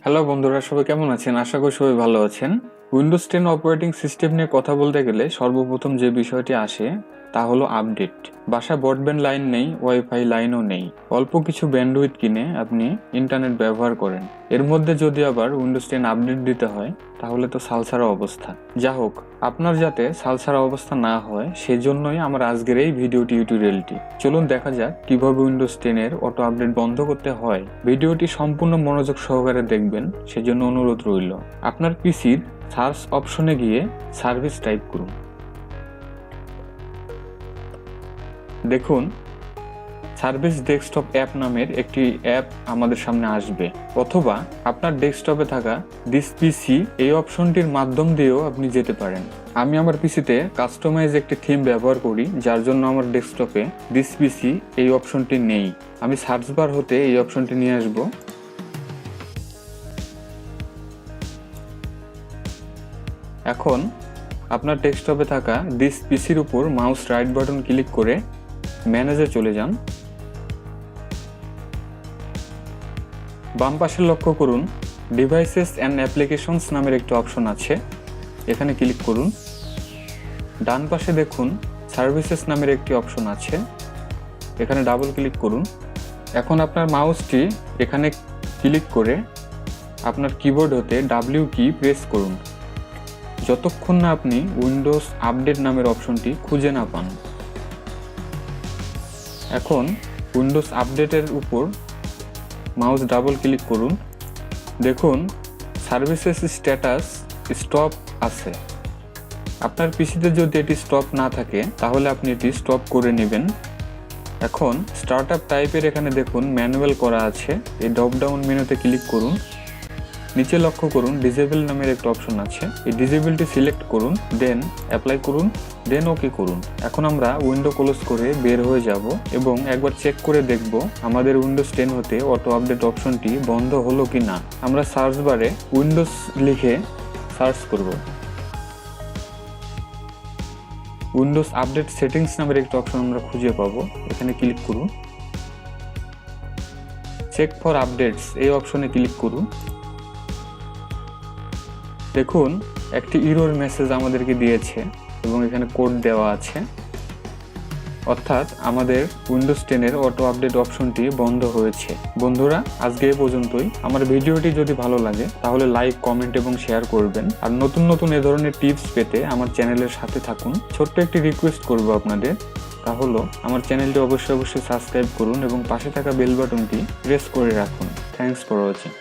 Hello বন্ধুরা, সবাই কেমন আছেন? আশা করি সবাই ভালো আছেন। উইন্ডোজ 10 অপারেটিং সিস্টেম নিয়ে কথা বলতে গেলে সর্বপ্রথম যে বিষয়টি আসে তা হলো আপডেট। বাসায় ব্রডব্যান্ড লাইন নেই, ওয়াইফাই লাইনও নেই, অল্প কিছু ব্যান্ডউইথ কিনে আপনি ইন্টারনেট ব্যবহার করেন। এর মধ্যে যদি আবার উইন্ডোজ 10 আপডেট দিতে হয় তাহলে তো সালসারা অবস্থা। যা হোক, আপনার যাতে সালসারা অবস্থা না হয় সেজন্যই আমার আজকের এই ভিডিও টিউটোরিয়ালটি। চলুন দেখা যাক কিভাবে উইন্ডোজ 10 এর অটো আপডেট বন্ধ করতে হয়। ভিডিওটি সম্পূর্ণ মনোযোগ সহকারে দেখবেন, সেজন্য অনুরোধ রইল। আপনার পিসির সার্চ অপশনে গিয়ে সার্ভিস টাইপ করুন। দেখুন, সার্ভিস ডেস্কটপ অ্যাপ নামের একটি অ্যাপ আমাদের সামনে আসবে, অথবা আপনার ডেস্কটপে থাকা দিস পিসি এই অপশনটির মাধ্যম দিয়েও আপনি যেতে পারেন। আমি আমার পিসিতে কাস্টমাইজ একটি থিম ব্যবহার করি, যার জন্য আমার ডেস্কটপে দিস পিসি এই অপশনটি নেই। আমি সার্চ বার হতে এই অপশনটি নিয়ে আসব। এখন আপনার ডেস্কটপে থাকা দিস পিসির উপর মাউস রাইট বাটন ক্লিক করে ম্যানেজে চলে যান। বাম পাশে লক্ষ্য করুন, ডিভাইসেস অ্যান্ড অ্যাপ্লিকেশনস নামের একটি অপশন আছে, এখানে ক্লিক করুন। ডান পাশে দেখুন সার্ভিসেস নামের একটি অপশন আছে, এখানে ডাবল ক্লিক করুন। এখন আপনার মাউসটি এখানে ক্লিক করে আপনার কিবোর্ড হতে ডাব্লিউ কি প্রেস করুন, যতক্ষণ না আপনি উইন্ডোজ আপডেট নামের অপশনটি খুঁজে না পান। এখন উইন্ডোজ আপডেটের উপর মাউস ডাবল ক্লিক করুন। দেখুন সার্ভিসেস স্ট্যাটাস স্টপ আছে। আপনার পিসিতে যদি এটি স্টপ না থাকে তাহলে আপনি এটি স্টপ করে নেবেন। এখন স্টার্টআপ টাইপের এখানে দেখুন ম্যানুয়াল করা আছে, এই ড্রপ ডাউন মেনুতে ক্লিক করুন। নিচে লক্ষ্য করুন ডিসেবল নামের একটা অপশন আছে, এই ডিসেবলটি সিলেক্ট করুন, দেন অ্যাপ্লাই করুন, দেন ওকে করুন। এখন আমরা উইন্ডো ক্লোজ করে বের হয়ে যাব এবং একবার চেক করে দেখব আমাদের উইন্ডোজ 10 হতে অটো আপডেট অপশনটি বন্ধ হলো কি না। আমরা সার্চ বারে উইন্ডোজ লিখে সার্চ করব। উইন্ডোজ আপডেট সেটিংস নামের একটা অপশন আমরা খুঁজে পাবো, এখানে ক্লিক করুন। চেক ফর আপডেটস এই অপশনে ক্লিক করুন। দেখুন একটি এরর মেসেজ আমাদেরকে দিয়েছে এবং এখানে কোড দেওয়া আছে, অর্থাৎ আমাদের উইন্ডোজ 10 এর অটো আপডেট অপশনটি বন্ধ হয়েছে। বন্ধুরা, আজকে এই পর্যন্তই। আমার ভিডিওটি যদি ভালো লাগে তাহলে লাইক, কমেন্ট এবং শেয়ার করবেন। আর নতুন নতুন এ ধরনের টিপস পেতে আমার চ্যানেলের সাথে থাকুন। ছোট্ট একটি রিকোয়েস্ট করব আপনাদের, তা হলো আমার চ্যানেলটি অবশ্যই সাবস্ক্রাইব করুন এবং পাশে থাকা বেল বাটনটি প্রেস করে রাখুন। Thanks for watching.